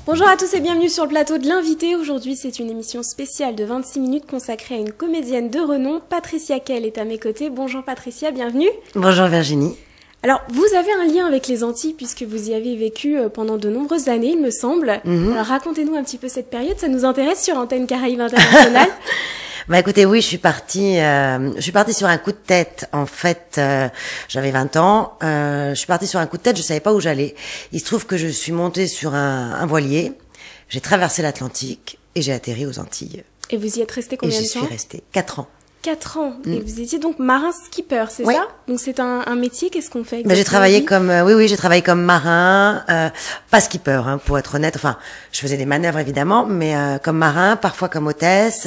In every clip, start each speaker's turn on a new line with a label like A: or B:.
A: Bonjour à tous et bienvenue sur le plateau de l'invité. Aujourd'hui, c'est une émission spéciale de 26 minutes consacrée à une comédienne de renom. Patricia Kell est à mes côtés. Bonjour Patricia, bienvenue.
B: Bonjour Virginie.
A: Alors, vous avez un lien avec les Antilles puisque vous y avez vécu pendant de nombreuses années, il me semble. Alors, racontez-nous un petit peu cette période, ça nous intéresse sur Antenne Caraïbes Internationale.
B: Bah écoutez, oui, je suis partie sur un coup de tête. En fait, j'avais 20 ans. Je suis partie sur un coup de tête. Je savais pas où j'allais. Il se trouve que je suis montée sur un voilier. J'ai traversé l'Atlantique et j'ai atterri aux Antilles.
A: Et vous y êtes resté combien de temps?
B: Et j'y suis restée 4 ans.
A: 4 ans. Et vous étiez donc marin-skipper, c'est ça? Donc c'est un métier, qu'est-ce qu'on fait exactement?
B: J'ai travaillé comme, j'ai travaillé comme marin, pas skipper, hein, pour être honnête. Enfin, je faisais des manœuvres évidemment, mais comme marin, parfois comme hôtesse,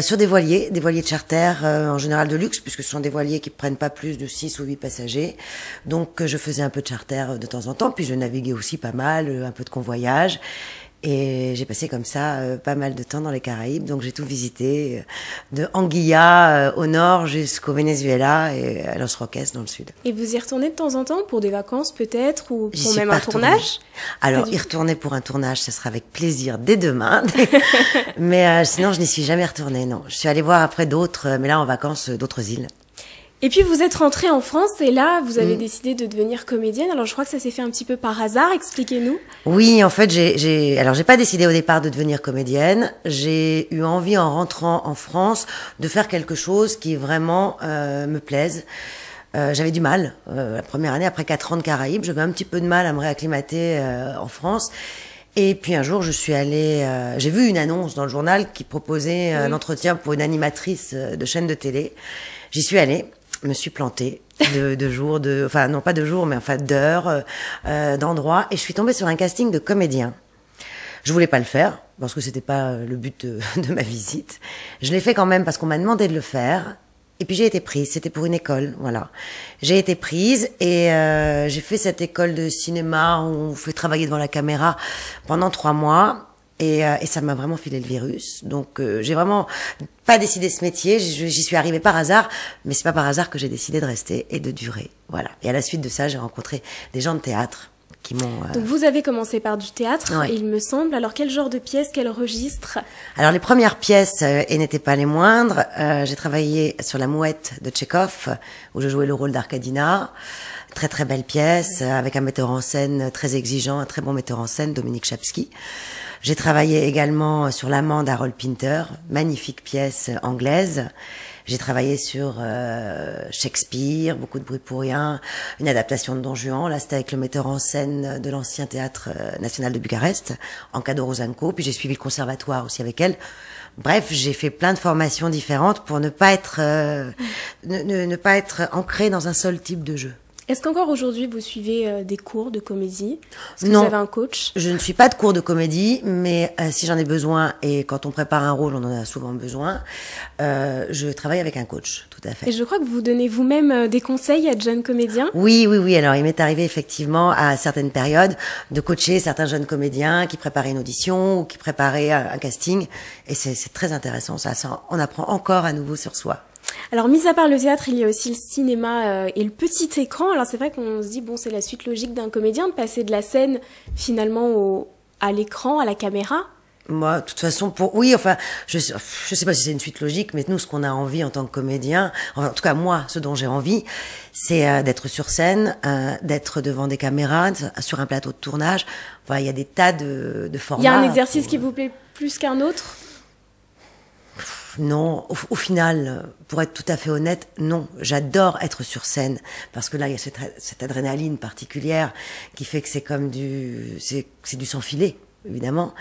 B: sur des voiliers de charter, en général de luxe, puisque ce sont des voiliers qui prennent pas plus de 6 ou 8 passagers. Donc je faisais un peu de charter de temps en temps, puis je naviguais aussi pas mal, un peu de convoyage. Et j'ai passé comme ça pas mal de temps dans les Caraïbes, donc j'ai tout visité, de Anguilla au nord jusqu'au Venezuela et à Los Roques dans le sud.
A: Et vous y retournez de temps en temps pour des vacances peut-être ou pour même un tournage?
B: Alors y retourner pour un tournage, ça sera avec plaisir dès demain, mais sinon je n'y suis jamais retournée, non. Je suis allée voir après d'autres, mais là en vacances, d'autres îles.
A: Et puis vous êtes rentrée en France et là vous avez décidé de devenir comédienne. Alors je crois que ça s'est fait un petit peu par hasard, expliquez-nous.
B: Oui, en fait j'ai pas décidé au départ de devenir comédienne. J'ai eu envie en rentrant en France de faire quelque chose qui vraiment me plaise. J'avais du mal la première année, après 4 ans de Caraïbes, j'avais un petit peu de mal à me réacclimater en France. Et puis un jour, je suis allée, j'ai vu une annonce dans le journal qui proposait un entretien pour une animatrice de chaîne de télé. J'y suis allée. Me suis plantée enfin non pas de jours, mais enfin d'heures, d'endroits, et je suis tombée sur un casting de comédiens. Je voulais pas le faire parce que c'était pas le but de ma visite. Je l'ai fait quand même parce qu'on m'a demandé de le faire. Et puis j'ai été prise. C'était pour une école, voilà. J'ai été prise et j'ai fait cette école de cinéma où on fait travailler devant la caméra pendant 3 mois. Et ça m'a vraiment filé le virus. Donc j'ai vraiment pas décidé ce métier, j'y suis arrivée par hasard, mais c'est pas par hasard que j'ai décidé de rester et de durer. Voilà. Et à la suite de ça, j'ai rencontré des gens de théâtre qui m'ont...
A: Donc vous avez commencé par du théâtre, il me semble. Alors quel genre de pièces, quel registre?
B: Alors les premières pièces, et n'étaient pas les moindres, j'ai travaillé sur La Mouette de Tchekhov, où je jouais le rôle d'Arkadina. Très très belle pièce, avec un metteur en scène très exigeant, un très bon metteur en scène, Dominique Chapsky. J'ai travaillé également sur L'Amant d'Harold Pinter, magnifique pièce anglaise. J'ai travaillé sur Shakespeare, beaucoup de bruit pour rien, une adaptation de Don Juan. Là, c'était avec le metteur en scène de l'ancien théâtre national de Bucarest, Ancado Rosanco. Puis j'ai suivi le conservatoire aussi avec elle. Bref, j'ai fait plein de formations différentes pour ne pas être ne pas être ancrée dans un seul type de jeu.
A: Est-ce qu'encore aujourd'hui vous suivez des cours de comédie? Est-ce que
B: Non,
A: vous avez un coach?
B: Je ne suis pas de cours de comédie, mais si j'en ai besoin, et quand on prépare un rôle, on en a souvent besoin, je travaille avec un coach, tout à fait.
A: Et je crois que vous donnez vous-même des conseils à de jeunes comédiens?
B: Oui. Alors, il m'est arrivé effectivement, à certaines périodes, de coacher certains jeunes comédiens qui préparaient une audition ou qui préparaient un casting. Et c'est très intéressant, ça. On apprend encore à nouveau sur soi.
A: Alors, mis à part le théâtre, il y a aussi le cinéma et le petit écran. Alors, c'est vrai qu'on se dit, bon, c'est la suite logique d'un comédien de passer de la scène, finalement, à l'écran, à la caméra.
B: Moi, de toute façon, je sais pas si c'est une suite logique, mais nous, ce qu'on a envie en tant que comédien, en tout cas, moi, ce dont j'ai envie, c'est d'être sur scène, d'être devant des caméras, sur un plateau de tournage. Enfin, il y a des tas de formats.
A: Il y a un exercice qui vous plaît plus qu'un autre?
B: Non, au final, pour être tout à fait honnête, non. J'adore être sur scène parce que là, il y a cette adrénaline particulière qui fait que c'est comme c'est du sans filet, évidemment.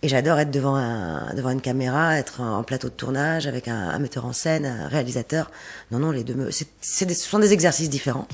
B: Et j'adore être devant une caméra, être en plateau de tournage avec un metteur en scène, un réalisateur. Non, les deux, ce sont des exercices différents.